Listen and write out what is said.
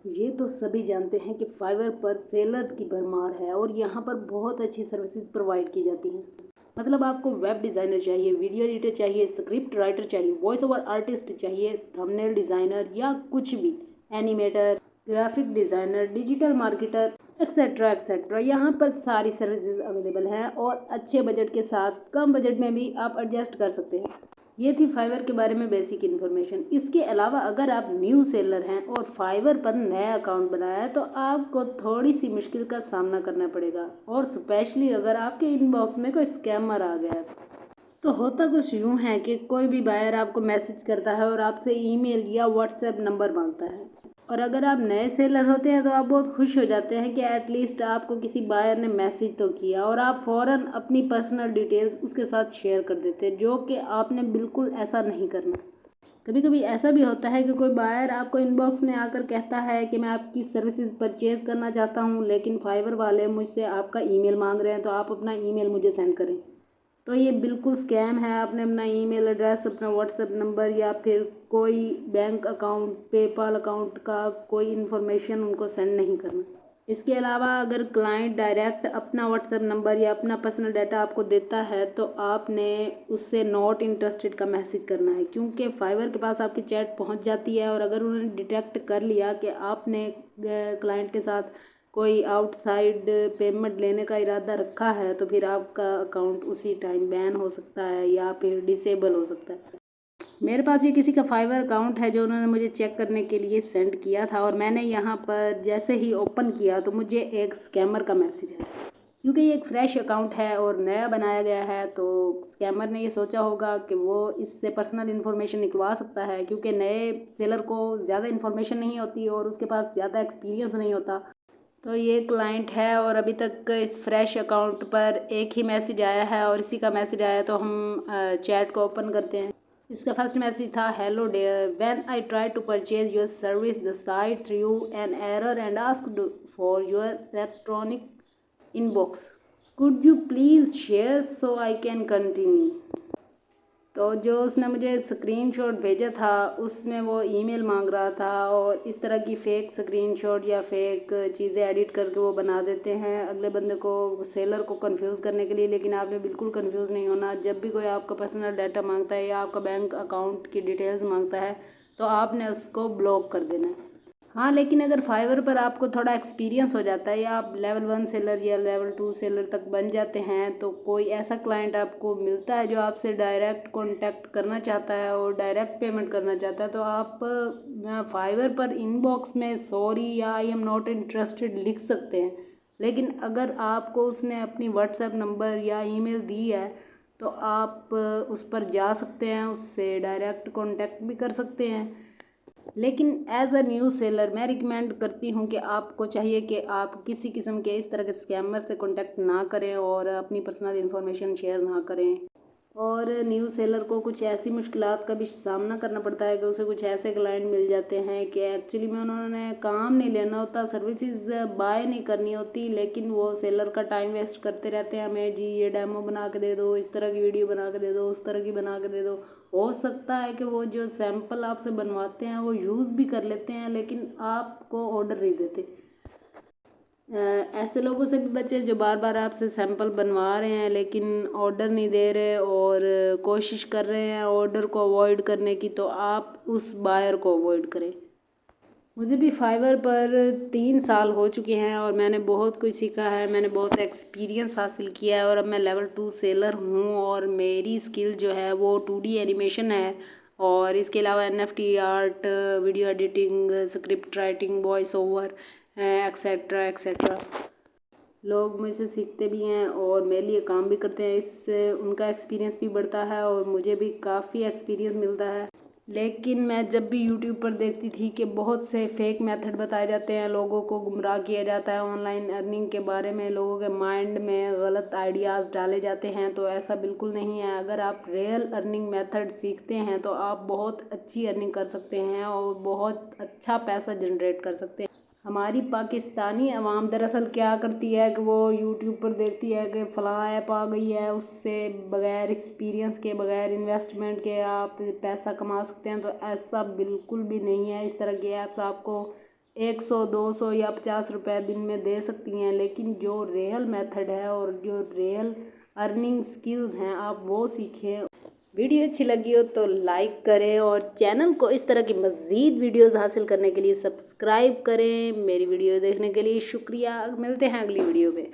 ये तो सभी जानते हैं कि फाइवर पर सेलर की भरमार है और यहाँ पर बहुत अच्छी सर्विसेज प्रोवाइड की जाती हैं। मतलब आपको वेब डिज़ाइनर चाहिए, वीडियो एडिटर चाहिए, स्क्रिप्ट राइटर चाहिए, वॉइस ओवर आर्टिस्ट चाहिए, थंबनेल डिज़ाइनर या कुछ भी, animator, graphic designer, digital marketer, etcetera etcetera. यहाँ पर सारी सर्विसेज अवेलेबल हैं और अच्छे बजट के साथ कम बजट में भी आप एडजस्ट कर सकते हैं। ये थी फाइवर के बारे में बेसिक इन्फॉर्मेशन। इसके अलावा अगर आप न्यू सेलर हैं और फाइवर पर नया अकाउंट बनाया है तो आपको थोड़ी सी मुश्किल का सामना करना पड़ेगा, और स्पेशली अगर आपके इनबॉक्स में कोई स्कैमर आ गया है। तो होता कुछ यूँ है कि कोई भी बायर आपको मैसेज करता है और आपसे ईमेल या व्हाट्सएप नंबर मांगता है, और अगर आप नए सेलर होते हैं तो आप बहुत खुश हो जाते हैं कि एटलीस्ट आपको किसी बायर ने मैसेज तो किया, और आप फ़ौरन अपनी पर्सनल डिटेल्स उसके साथ शेयर कर देते हैं, जो कि आपने बिल्कुल ऐसा नहीं करना। कभी कभी ऐसा भी होता है कि कोई बायर आपको इनबॉक्स में आकर कहता है कि मैं आपकी सर्विसेज परचेज़ करना चाहता हूँ, लेकिन फाइवर वाले मुझसे आपका ईमेल मांग रहे हैं, तो आप अपना ईमेल मुझे सेंड करें। तो ये बिल्कुल स्कैम है। आपने अपना ईमेल एड्रेस, अपना व्हाट्सएप नंबर या फिर कोई बैंक अकाउंट, पेपाल अकाउंट का कोई इन्फॉर्मेशन उनको सेंड नहीं करना। इसके अलावा अगर क्लाइंट डायरेक्ट अपना व्हाट्सएप नंबर या अपना पर्सनल डाटा आपको देता है तो आपने उससे नॉट इंटरेस्टेड का मैसेज करना है, क्योंकि फाइवर के पास आपकी चैट पहुंच जाती है, और अगर उन्होंने डिटेक्ट कर लिया कि आपने क्लाइंट के साथ कोई आउटसाइड पेमेंट लेने का इरादा रखा है तो फिर आपका अकाउंट उसी टाइम बैन हो सकता है या फिर डिसेबल हो सकता है। मेरे पास ये किसी का फाइवर अकाउंट है जो उन्होंने मुझे चेक करने के लिए सेंड किया था, और मैंने यहाँ पर जैसे ही ओपन किया तो मुझे एक स्कैमर का मैसेज आया। क्योंकि ये एक फ्रेश अकाउंट है और नया बनाया गया है, तो स्कैमर ने ये सोचा होगा कि वो इससे पर्सनल इन्फॉर्मेशन निकलवा सकता है, क्योंकि नए सेलर को ज़्यादा इन्फॉर्मेशन नहीं होती और उसके पास ज़्यादा एक्सपीरियंस नहीं होता। तो ये क्लाइंट है और अभी तक इस फ्रेश अकाउंट पर एक ही मैसेज आया है और इसी का मैसेज आया, तो हम चैट को ओपन करते हैं। इसका फर्स्ट मैसेज था, hello dear, when I try to purchase your service the site threw an error and asked for your electronic inbox, could you please share so I can continue. तो जो उसने मुझे screenshot भेजा था उसमें वो email मांग रहा था, और इस तरह की फ़ेक स्क्रीनशॉट या फेक चीज़ें एडिट करके वो बना देते हैं अगले बंदे को, सेलर को कंफ्यूज करने के लिए। लेकिन आपने बिल्कुल कंफ्यूज नहीं होना। जब भी कोई आपका पर्सनल डाटा मांगता है या आपका बैंक अकाउंट की डिटेल्स मांगता है तो आपने उसको ब्लॉक कर देना है। हाँ, लेकिन अगर फाइवर पर आपको थोड़ा एक्सपीरियंस हो जाता है या आप लेवल 1 सेलर या लेवल 2 सेलर तक बन जाते हैं, तो कोई ऐसा क्लाइंट आपको मिलता है जो आपसे डायरेक्ट कांटेक्ट करना चाहता है और डायरेक्ट पेमेंट करना चाहता है, तो आप फाइवर पर इनबॉक्स में सॉरी या आई एम नॉट इंटरेस्टेड लिख सकते हैं। लेकिन अगर आपको उसने अपनी व्हाट्सएप नंबर या ईमेल दी है तो आप उस पर जा सकते हैं, उससे डायरेक्ट कांटेक्ट भी कर सकते हैं। लेकिन एज अ न्यू सेलर मैं रिकमेंड करती हूँ कि आपको चाहिए कि आप किसी किस्म के इस तरह के स्कैमर से कांटेक्ट ना करें और अपनी पर्सनल इन्फॉर्मेशन शेयर ना करें। और न्यू सेलर को कुछ ऐसी मुश्किलात का भी सामना करना पड़ता है कि उसे कुछ ऐसे क्लाइंट मिल जाते हैं कि एक्चुअली में उन्होंने काम नहीं लेना होता, सर्विसेज बाय नहीं करनी होती, लेकिन वो सेलर का टाइम वेस्ट करते रहते हैं। हमें जी ये डेमो बना के दे दो, इस तरह की वीडियो बना के दे दो, उस तरह की बना के दे दो। हो सकता है कि वो जो सैंपल आपसे बनवाते हैं वो यूज़ भी कर लेते हैं, लेकिन आपको ऑर्डर नहीं देते। ऐसे लोगों से भी बचें जो बार बार आपसे सैंपल बनवा रहे हैं लेकिन ऑर्डर नहीं दे रहे और कोशिश कर रहे हैं ऑर्डर को अवॉइड करने की, तो आप उस बायर को अवॉइड करें। मुझे भी फाइवर पर 3 साल हो चुके हैं और मैंने बहुत कुछ सीखा है, मैंने बहुत एक्सपीरियंस हासिल किया है और अब मैं लेवल 2 सेलर हूँ, और मेरी स्किल जो है वो 2D एनिमेशन है, और इसके अलावा NFT art, video editing, script writing, voice over, etcetera etcetera. लोग मुझसे सीखते भी हैं और मेरे लिए काम भी करते हैं, इससे उनका एक्सपीरियंस भी बढ़ता है और मुझे भी काफ़ी एक्सपीरियंस मिलता है। लेकिन मैं जब भी यूट्यूब पर देखती थी कि बहुत से फेक मेथड बताए जाते हैं, लोगों को गुमराह किया जाता है ऑनलाइन अर्निंग के बारे में, लोगों के माइंड में गलत आइडियाज़ डाले जाते हैं, तो ऐसा बिल्कुल नहीं है। अगर आप रियल अर्निंग मेथड सीखते हैं तो आप बहुत अच्छी अर्निंग कर सकते हैं और बहुत अच्छा पैसा जनरेट कर सकते हैं। हमारी पाकिस्तानी अवाम दरअसल क्या करती है कि वो यूट्यूब पर देखती है कि फ़लाँ ऐप आ गई है, उससे बग़ैर एक्सपीरियंस के, बग़ैर इन्वेस्टमेंट के आप पैसा कमा सकते हैं, तो ऐसा बिल्कुल भी नहीं है। इस तरह की ऐप्स आपको 100 200 या 50 रुपये दिन में दे सकती हैं, लेकिन जो रियल मेथड है और जो रियल अर्निंग स्किल्स हैं आप वो सीखें। वीडियो अच्छी लगी हो तो लाइक करें और चैनल को इस तरह की मज़ीद वीडियोस हासिल करने के लिए सब्सक्राइब करें। मेरी वीडियो देखने के लिए शुक्रिया। मिलते हैं अगली वीडियो में।